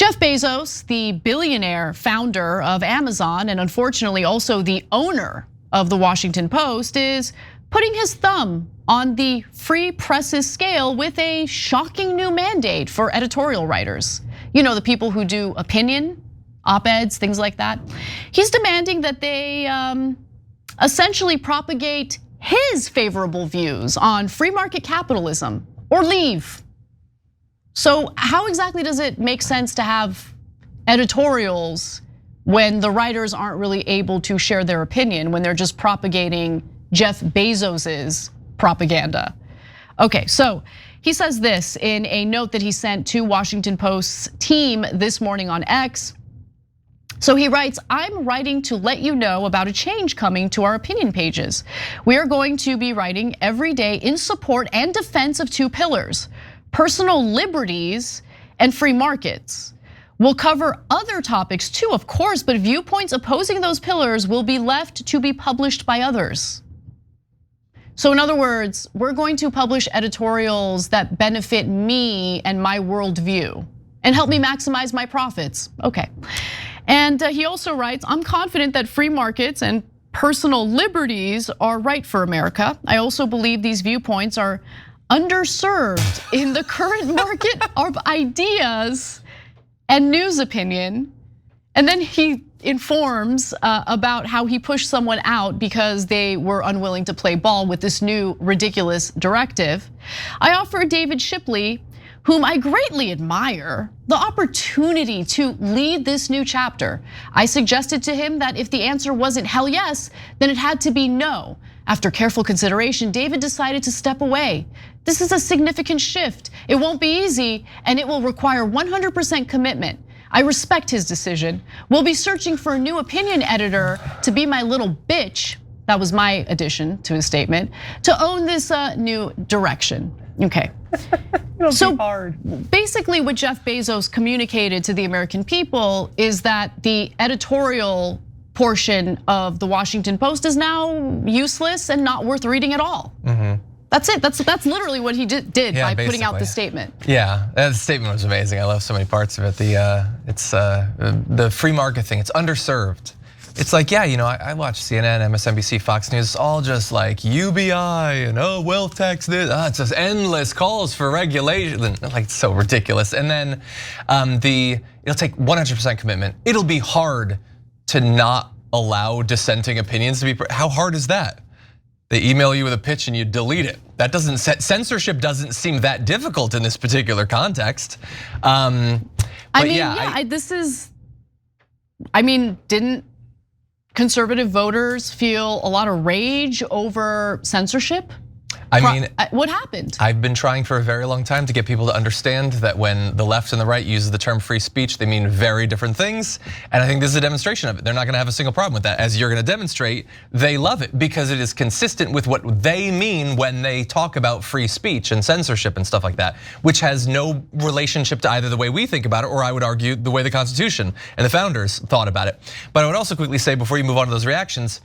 Jeff Bezos, the billionaire founder of Amazon and unfortunately also the owner of the Washington Post, is putting his thumb on the free press's scale with a shocking new mandate for editorial writers. You know, the people who do opinion, op-eds, things like that. He's demanding that they essentially propagate his favorable views on free market capitalism or leave. So how exactly does it make sense to have editorials when the writers aren't really able to share their opinion, when they're just propagating Jeff Bezos's propaganda? Okay, so he says this in a note that he sent to Washington Post's team this morning on X. So he writes, "I'm writing to let you know about a change coming to our opinion pages. We are going to be writing every day in support and defense of two pillars: personal liberties and free markets. We'll cover other topics too, of course, but viewpoints opposing those pillars will be left to be published by others." So in other words, we're going to publish editorials that benefit me and my worldview and help me maximize my profits. Okay. And he also writes, "I'm confident that free markets and personal liberties are right for America. I also believe these viewpoints are underserved in the current market of ideas and news opinion." And then he informs about how he pushed someone out because they were unwilling to play ball with this new ridiculous directive. "I offered David Shipley, whom I greatly admire, the opportunity to lead this new chapter. I suggested to him that if the answer wasn't hell yes, then it had to be no. After careful consideration, David decided to step away. This is a significant shift. It won't be easy, and it will require 100% commitment. I respect his decision. We'll be searching for a new opinion editor to be my little bitch," that was my addition to his statement, "to own this new direction." Okay. So basically what Jeff Bezos communicated to the American people is that the editorial portion of the Washington Post is now useless and not worth reading at all. That's it. That's literally what he did by putting out the statement. Yeah, that statement was amazing. I love so many parts of it. It's the free market thing. It's underserved. It's like, yeah, you know, I watch CNN, MSNBC, Fox News. It's all just like UBI and wealth tax. This, it's just endless calls for regulation. Like, it's so ridiculous. And then it'll take 100% commitment. It'll be hard to not allow dissenting opinions to be. How hard is that? They email you with a pitch and you delete it. That doesn't, censorship doesn't seem that difficult in this particular context. Didn't conservative voters feel a lot of rage over censorship? I mean, what happened? I've been trying for a very long time to get people to understand that when the left and the right uses the term free speech, they mean very different things. And I think this is a demonstration of it. They're not gonna have a single problem with that. As you're gonna demonstrate, they love it because it is consistent with what they mean when they talk about free speech and censorship and stuff like that, which has no relationship to either the way we think about it, or I would argue the way the Constitution and the founders thought about it. But I would also quickly say, before you move on to those reactions,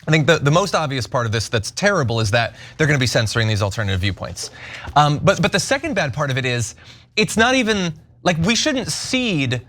I think the most obvious part of this that's terrible is that they're gonna be censoring these alternative viewpoints. But the second bad part of it is, it's not even, like, we shouldn't cede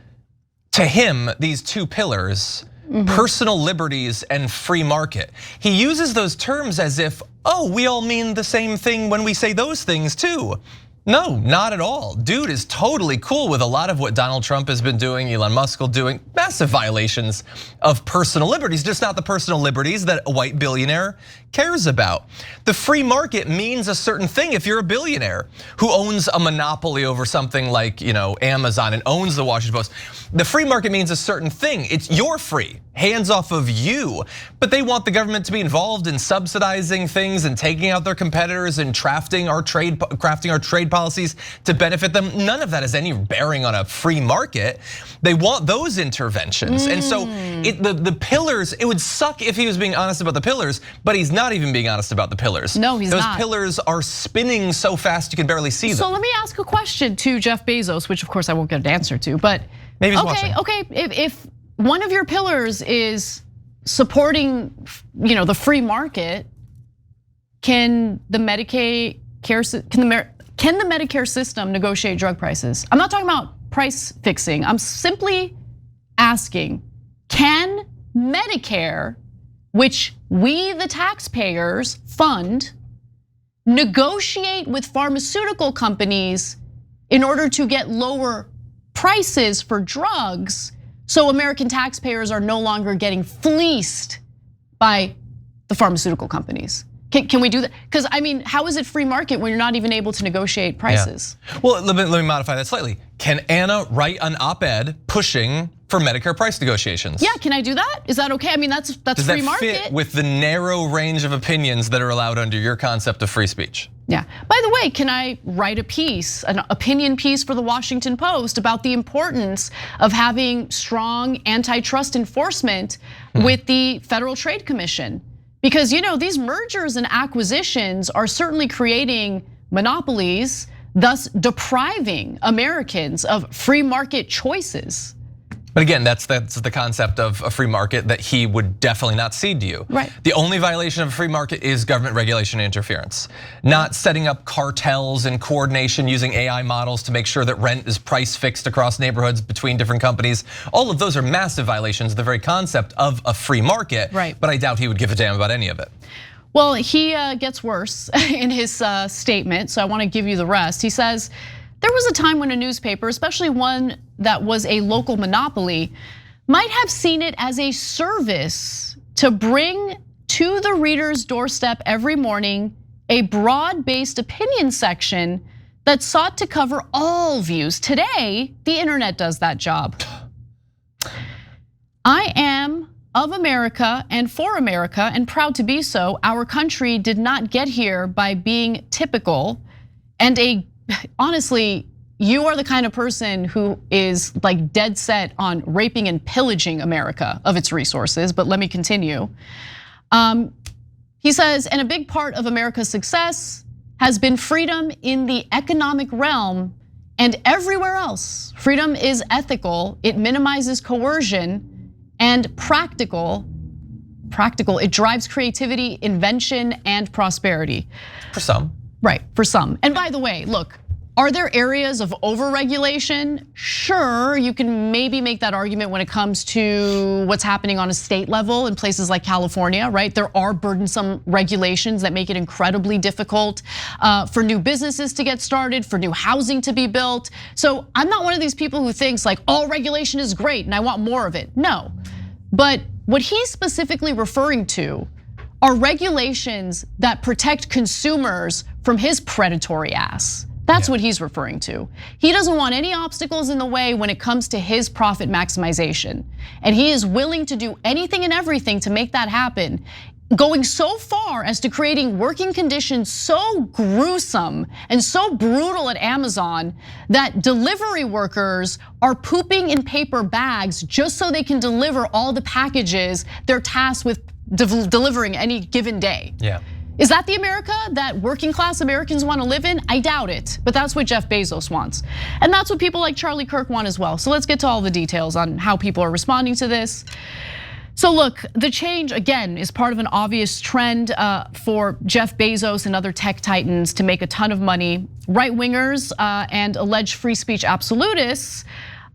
to him these two pillars, personal liberties and free market. He uses those terms as if, we all mean the same thing when we say those things too. No, not at all. Dude is totally cool with a lot of what Donald Trump has been doing, Elon Musk doing, massive violations of personal liberties, just not the personal liberties that a white billionaire cares about. The free market means a certain thing if you're a billionaire who owns a monopoly over something like, Amazon and owns the Washington Post. The free market means a certain thing. It's you're free, hands off of you. But they want the government to be involved in subsidizing things and taking out their competitors and crafting our trade policies to benefit them. None of that has any bearing on a free market. They want those interventions. And so the pillars, it would suck if he was being honest about the pillars, but he's not even being honest about the pillars. No, he's not. Those pillars are spinning so fast you can barely see them. So let me ask a question to Jeff Bezos, which of course I won't get an answer to, but maybe he's watching. Okay, if one of your pillars is supporting, the free market, can the Medicare system negotiate drug prices? I'm not talking about price fixing. I'm simply asking, can Medicare, which we the taxpayers fund, negotiate with pharmaceutical companies in order to get lower prices for drugs so American taxpayers are no longer getting fleeced by the pharmaceutical companies? Can we do that? Because I mean, how is it free market when you're not even able to negotiate prices? Yeah. Well, let me modify that slightly. Can Anna write an op-ed pushing for Medicare price negotiations? Yeah, can I do that? Is that okay? I mean, that's Does free that market. fit with the narrow range of opinions that are allowed under your concept of free speech? Yeah. By the way, can I write a piece, an opinion piece for the Washington Post about the importance of having strong antitrust enforcement with the Federal Trade Commission? Because these mergers and acquisitions are certainly creating monopolies, thus depriving Americans of free market choices. But again, that's the concept of a free market that he would definitely not cede to you. Right. The only violation of a free market is government regulation and interference. Not setting up cartels and coordination using AI models to make sure that rent is price fixed across neighborhoods between different companies. All of those are massive violations of the very concept of a free market. Right. But I doubt he would give a damn about any of it. Well, he gets worse in his statement, so I want to give you the rest. He says, there was a time when a newspaper, especially one that was a local monopoly, might have seen it as a service to bring to the reader's doorstep every morning a broad-based opinion section that sought to cover all views. Today, the internet does that job. I am of America and for America and proud to be so. Our country did not get here by being typical and honestly, you are the kind of person who is like dead set on raping and pillaging America of its resources, but let me continue. He says, and a big part of America's success has been freedom in the economic realm and everywhere else. Freedom is ethical, it minimizes coercion, and practical, it drives creativity, invention, and prosperity. For some. Right, for some. And by the way, look, are there areas of overregulation? Sure, you can maybe make that argument when it comes to what's happening on a state level in places like California, right? There are burdensome regulations that make it incredibly difficult for new businesses to get started, for new housing to be built. So I'm not one of these people who thinks like all regulation is great and I want more of it. No, but what he's specifically referring to are regulations that protect consumers from his predatory ass. That's what he's referring to. He doesn't want any obstacles in the way when it comes to his profit maximization. And he is willing to do anything and everything to make that happen, going so far as to creating working conditions so gruesome and so brutal at Amazon that delivery workers are pooping in paper bags just so they can deliver all the packages they're tasked with delivering any given day. Yeah. Is that the America that working class Americans want to live in? I doubt it, but that's what Jeff Bezos wants. And that's what people like Charlie Kirk want as well. So let's get to all the details on how people are responding to this. So look, the change again is part of an obvious trend for Jeff Bezos and other tech titans to make a ton of money. Right-wingers and alleged free speech absolutists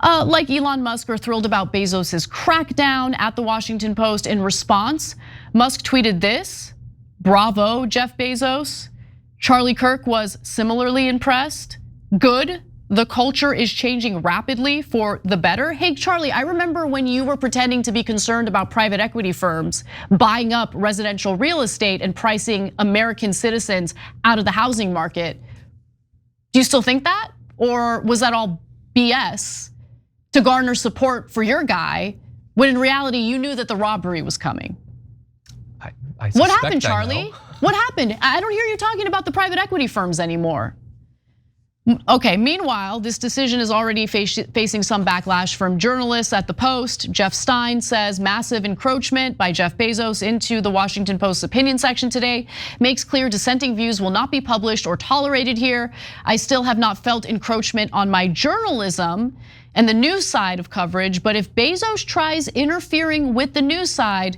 like Elon Musk are thrilled about Bezos's crackdown at the Washington Post. In response, Musk tweeted this: "Bravo, Jeff Bezos." Charlie Kirk was similarly impressed. "Good, the culture is changing rapidly for the better." Hey, Charlie, I remember when you were pretending to be concerned about private equity firms buying up residential real estate and pricing American citizens out of the housing market. Do you still think that? Or was that all BS to garner support for your guy when in reality you knew that the robbery was coming? What happened, Charlie? What happened? I don't hear you talking about the private equity firms anymore. Okay, meanwhile, this decision is already facing some backlash from journalists at the Post. Jeff Stein says massive encroachment by Jeff Bezos into the Washington Post's opinion section today makes clear dissenting views will not be published or tolerated here. "I still have not felt encroachment on my journalism and the news side of coverage, but if Bezos tries interfering with the news side,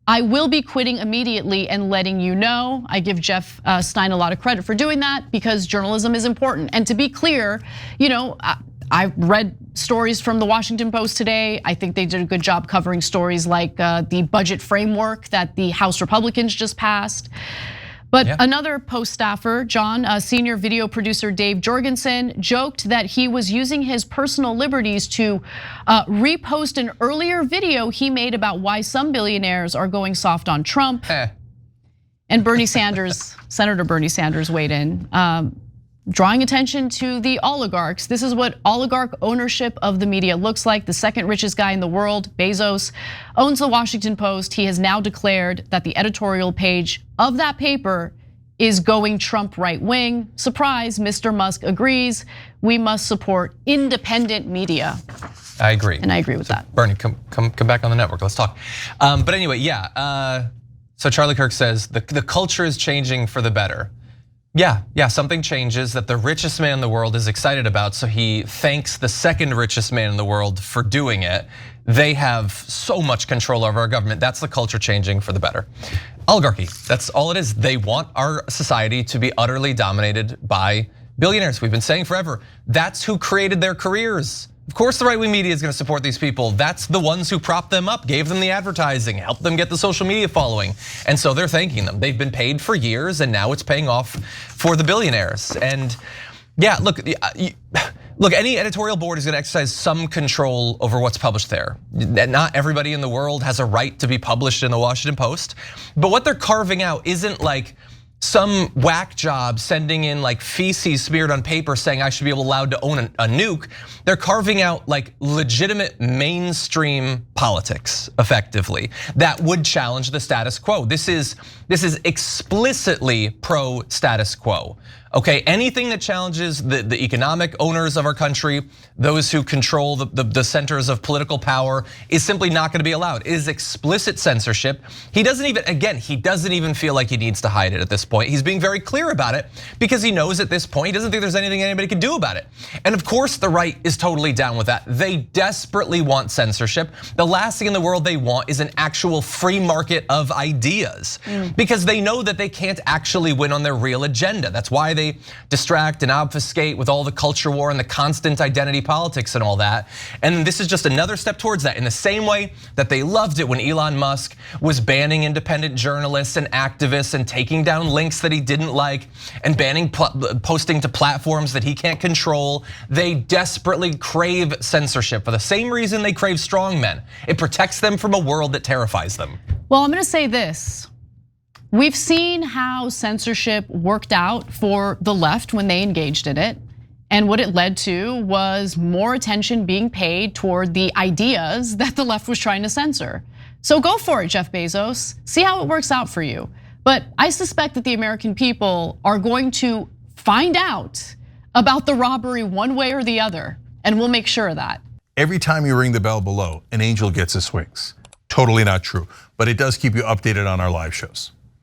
I will be quitting immediately and letting you know." I give Jeff Stein a lot of credit for doing that because journalism is important. And to be clear, I read stories from the Washington Post today. I think they did a good job covering stories like the budget framework that the House Republicans just passed. But another Post staffer, John, senior video producer Dave Jorgensen, joked that he was using his personal liberties to repost an earlier video he made about why some billionaires are going soft on Trump. And Bernie Sanders, Senator Bernie Sanders weighed in, drawing attention to the oligarchs. This is what oligarch ownership of the media looks like. The second richest guy in the world, Bezos, owns the Washington Post. He has now declared that the editorial page of that paper is going Trump right wing. Surprise, Mr. Musk agrees. We must support independent media. I agree. And I agree with that. Bernie, come back on the network, let's talk. But anyway, so Charlie Kirk says the culture is changing for the better. Yeah, something changes that the richest man in the world is excited about, so he thanks the second richest man in the world for doing it. They have so much control over our government. That's the culture changing for the better. Oligarchy, that's all it is. They want our society to be utterly dominated by billionaires. We've been saying forever, that's who created their careers. Of course the right-wing media is gonna support these people. That's the ones who propped them up, gave them the advertising, helped them get the social media following. And so they're thanking them. They've been paid for years and now it's paying off for the billionaires. And look, any editorial board is gonna exercise some control over what's published there. Not everybody in the world has a right to be published in the Washington Post, but what they're carving out isn't like some whack job sending in like feces smeared on paper saying I should be allowed to own a nuke. They're carving out like legitimate mainstream politics effectively that would challenge the status quo. This is explicitly pro status quo. Okay, anything that challenges the economic owners of our country, those who control the centers of political power, is simply not gonna be allowed. It is explicit censorship. He doesn't even feel like he needs to hide it at this point. He's being very clear about it because he knows at this point, he doesn't think there's anything anybody can do about it. And of course the right is totally down with that. They desperately want censorship. The last thing in the world they want is an actual free market of ideas because they know that they can't actually win on their real agenda. That's why they distract and obfuscate with all the culture war and the constant identity politics and all that. And this is just another step towards that, in the same way that they loved it when Elon Musk was banning independent journalists and activists and taking down links that he didn't like and banning posting to platforms that he can't control. They desperately crave censorship for the same reason they crave strongmen. It protects them from a world that terrifies them. Well, I'm gonna say this. We've seen how censorship worked out for the left when they engaged in it. And what it led to was more attention being paid toward the ideas that the left was trying to censor. So go for it, Jeff Bezos. See how it works out for you. But I suspect that the American people are going to find out about the robbery one way or the other, and we'll make sure of that. Every time you ring the bell below, an angel gets his wings. Totally not true, but it does keep you updated on our live shows.